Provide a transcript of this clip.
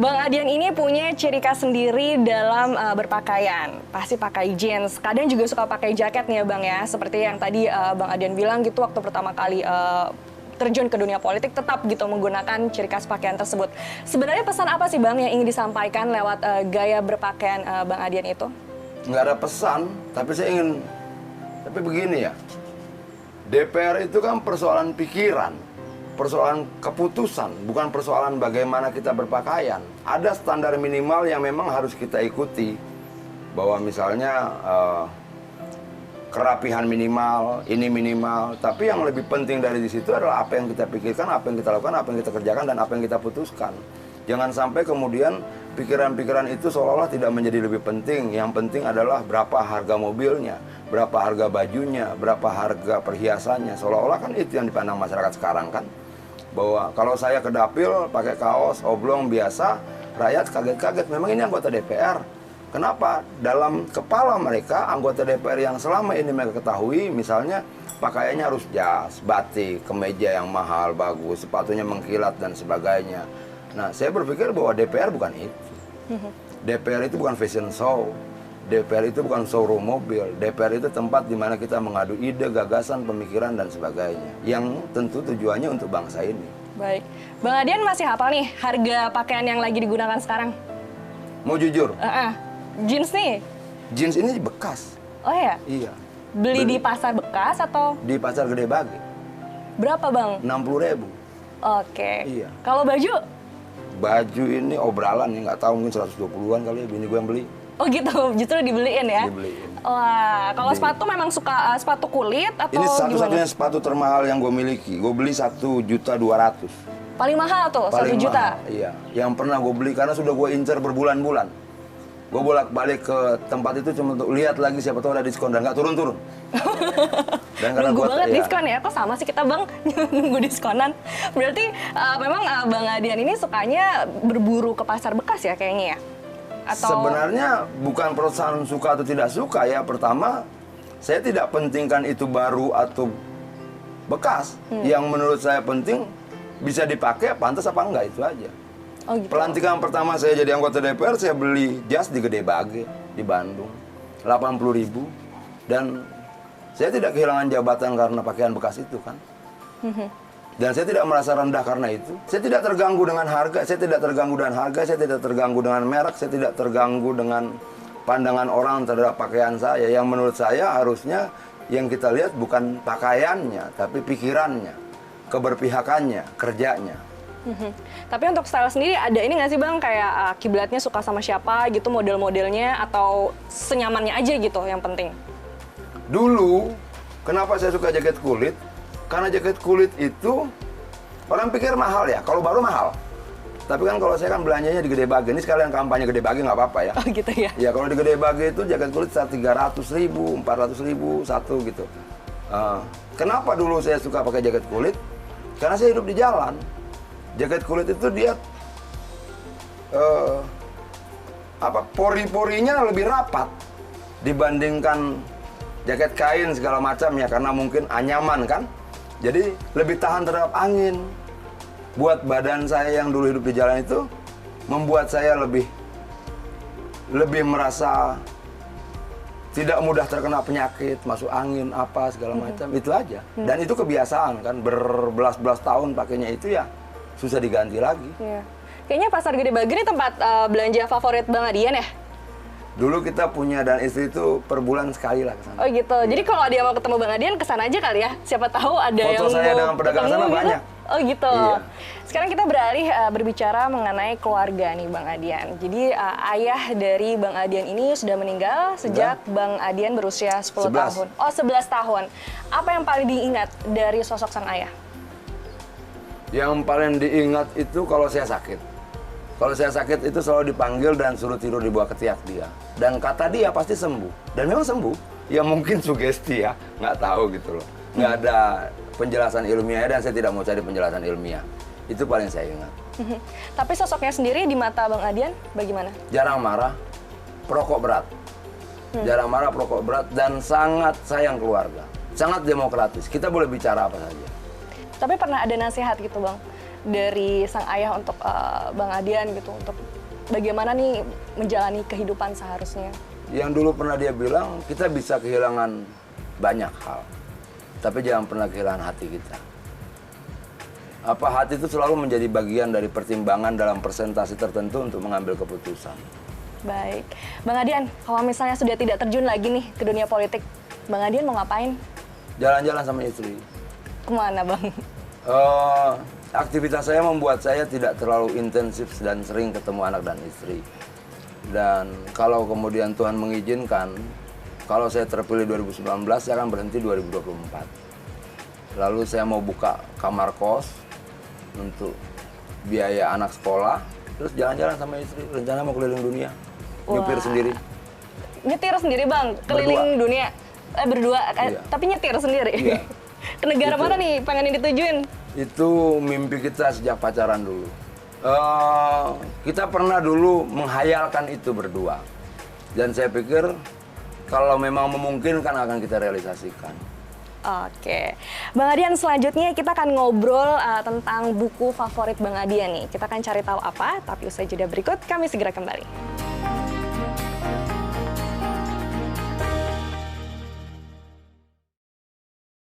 Bang Adian ini punya ciri khas sendiri dalam berpakaian. Pasti pakai jeans, kadang juga suka pakai jaket nih ya Bang ya. Seperti yang tadi Bang Adian bilang gitu waktu pertama kali terjun ke dunia politik tetap gitu menggunakan ciri khas pakaian tersebut. Sebenarnya pesan apa sih Bang yang ingin disampaikan lewat gaya berpakaian Bang Adian itu? Nggak ada pesan, tapi begini ya, DPR itu kan persoalan pikiran, persoalan keputusan, bukan persoalan bagaimana kita berpakaian. Ada standar minimal yang memang harus kita ikuti, bahwa misalnya kerapihan minimal, ini minimal. Tapi yang lebih penting dari di situ adalah apa yang kita pikirkan, apa yang kita lakukan, apa yang kita kerjakan, dan apa yang kita putuskan. Jangan sampai kemudian pikiran-pikiran itu seolah-olah tidak menjadi lebih penting. Yang penting adalah berapa harga mobilnya, berapa harga bajunya, berapa harga perhiasannya. Seolah-olah kan itu yang dipandang masyarakat sekarang kan. Bahwa kalau saya ke dapil pakai kaos oblong biasa, rakyat kaget-kaget. Memang ini anggota DPR. Kenapa? Dalam kepala mereka, anggota DPR yang selama ini mereka ketahui, misalnya pakaiannya harus jas, batik, kemeja yang mahal, bagus, sepatunya mengkilat, dan sebagainya. Nah, saya berpikir bahwa DPR bukan itu. DPR itu bukan fashion show. DPR itu bukan showroom mobil. DPR itu tempat di mana kita mengadu ide, gagasan, pemikiran, dan sebagainya. Yang tentu tujuannya untuk bangsa ini. Baik. Bang Adian masih hafal nih harga pakaian yang lagi digunakan sekarang? Mau jujur? Jeans nih? Jeans ini bekas. Oh ya? Iya. Beli di pasar bekas atau? Di pasar Gede Bage. Berapa Bang? 60.000. Oke. Iya. Kalau baju? Baju ini obralan nih, nggak tahu mungkin 120-an kali ya, bini gue yang beli. Oh gitu, justru dibeliin ya? Dibeliin. Wah, kalau sepatu memang suka sepatu kulit atau ini satu-satunya gimana? sepatu termahal yang gue miliki. Gue beli 1.200.000. Paling mahal tuh, 1 Paling juta? mahal, iya. Yang pernah gue beli karena sudah gue incer berbulan-bulan. Gue bolak-balik ke tempat itu cuma untuk lihat lagi siapa tahu ada diskon, dan nggak turun-turun. Nunggu banget diskon ya, kok sama sih kita Bang nunggu diskonan. Berarti memang Bang Adian ini sukanya berburu ke pasar bekas ya kayaknya ya? Atau... Sebenarnya bukan perusahaan suka atau tidak suka ya. Pertama, saya tidak pentingkan itu baru atau bekas. Yang menurut saya penting bisa dipakai, pantas apa enggak, itu aja. Oh, gitu. Pelantikan pertama saya jadi anggota DPR, saya beli jas di Gede Bage di Bandung, 80.000, dan saya tidak kehilangan jabatan karena pakaian bekas itu kan. Dan saya tidak merasa rendah karena itu. Saya tidak terganggu dengan harga, saya tidak terganggu dengan harga, saya tidak terganggu dengan merek, saya tidak terganggu dengan pandangan orang terhadap pakaian saya. Yang menurut saya harusnya yang kita lihat bukan pakaiannya, tapi pikirannya, keberpihakannya, kerjanya. Tapi untuk style sendiri ada ini nggak sih Bang, kayak kiblatnya suka sama siapa gitu, model-modelnya, atau senyamannya aja gitu yang penting? Dulu, kenapa saya suka jaket kulit? Karena jaket kulit itu orang pikir mahal ya, kalau baru mahal. Tapi kan kalau saya kan belanjanya di Gede Bage, ini sekalian kampanye Gede Bage nggak apa-apa ya. Oh gitu ya? Ya kalau di Gede Bage itu jaket kulit 300.000, 400.000 satu gitu. Kenapa dulu saya suka pakai jaket kulit? Karena saya hidup di jalan. Jaket kulit itu dia pori-porinya lebih rapat dibandingkan jaket kain segala macam ya, karena mungkin anyaman kan. Jadi lebih tahan terhadap angin. Buat badan saya yang dulu hidup di jalan itu membuat saya lebih merasa tidak mudah terkena penyakit, masuk angin apa segala macam. Itu aja. Dan itu kebiasaan kan, berbelas-belas tahun pakainya itu ya susah diganti lagi. Iya. Kayaknya pasar Gede Bage ini tempat belanja favorit Bang Adian ya? Dulu kita punya dan istri itu per bulan sekali lah kesana. Oh gitu. Jadi kalau dia mau ketemu Bang Adian kesana aja kali ya? Siapa tahu ada yang foto saya dengan pedagang sana gitu. banyak. Oh gitu. Iya. Sekarang kita beralih berbicara mengenai keluarga nih Bang Adian. Jadi ayah dari Bang Adian ini sudah meninggal sejak Bang Adian berusia 10 tahun. Oh 11 tahun. Apa yang paling diingat dari sosok sang ayah? Yang paling diingat itu kalau saya sakit. Kalau saya sakit itu selalu dipanggil dan suruh tidur di bawah ketiak dia. Dan kata dia pasti sembuh. Dan memang sembuh. Ya mungkin sugesti ya, nggak tahu gitu loh. Nggak ada penjelasan ilmiah dan saya tidak mau cari penjelasan ilmiah. Itu paling saya ingat. Tapi sosoknya sendiri di mata Bang Adian bagaimana? Jarang marah, perokok berat. Jarang marah, perokok berat, dan sangat sayang keluarga. Sangat demokratis. Kita boleh bicara apa saja. Tapi pernah ada nasihat gitu Bang, dari sang ayah untuk Bang Adian gitu, untuk bagaimana nih menjalani kehidupan seharusnya? Yang dulu pernah dia bilang, kita bisa kehilangan banyak hal, tapi jangan pernah kehilangan hati kita. Apa hati itu selalu menjadi bagian dari pertimbangan dalam persentase tertentu untuk mengambil keputusan. Baik, Bang Adian, kalau misalnya sudah tidak terjun lagi nih ke dunia politik, Bang Adian mau ngapain? Jalan-jalan sama istri. Kemana, Bang? Aktivitas saya membuat saya tidak terlalu intensif dan sering ketemu anak dan istri. Dan kalau kemudian Tuhan mengizinkan, kalau saya terpilih 2019, saya akan berhenti 2024. Lalu saya mau buka kamar kos untuk biaya anak sekolah, terus jalan-jalan sama istri, rencana mau keliling dunia, nyupir sendiri. Nyetir sendiri, Bang? Keliling dunia? Berdua, Iya. tapi nyetir sendiri? Iya. Ke negara Gitu. mana nih pengen ditujuin? Itu mimpi kita sejak pacaran dulu. Kita pernah dulu menghayalkan itu berdua. Dan saya pikir kalau memang memungkinkan akan kita realisasikan. Oke, Bang Adian, selanjutnya kita akan ngobrol tentang buku favorit Bang Adian nih. Kita akan cari tahu apa, tapi usai jeda berikut kami segera kembali.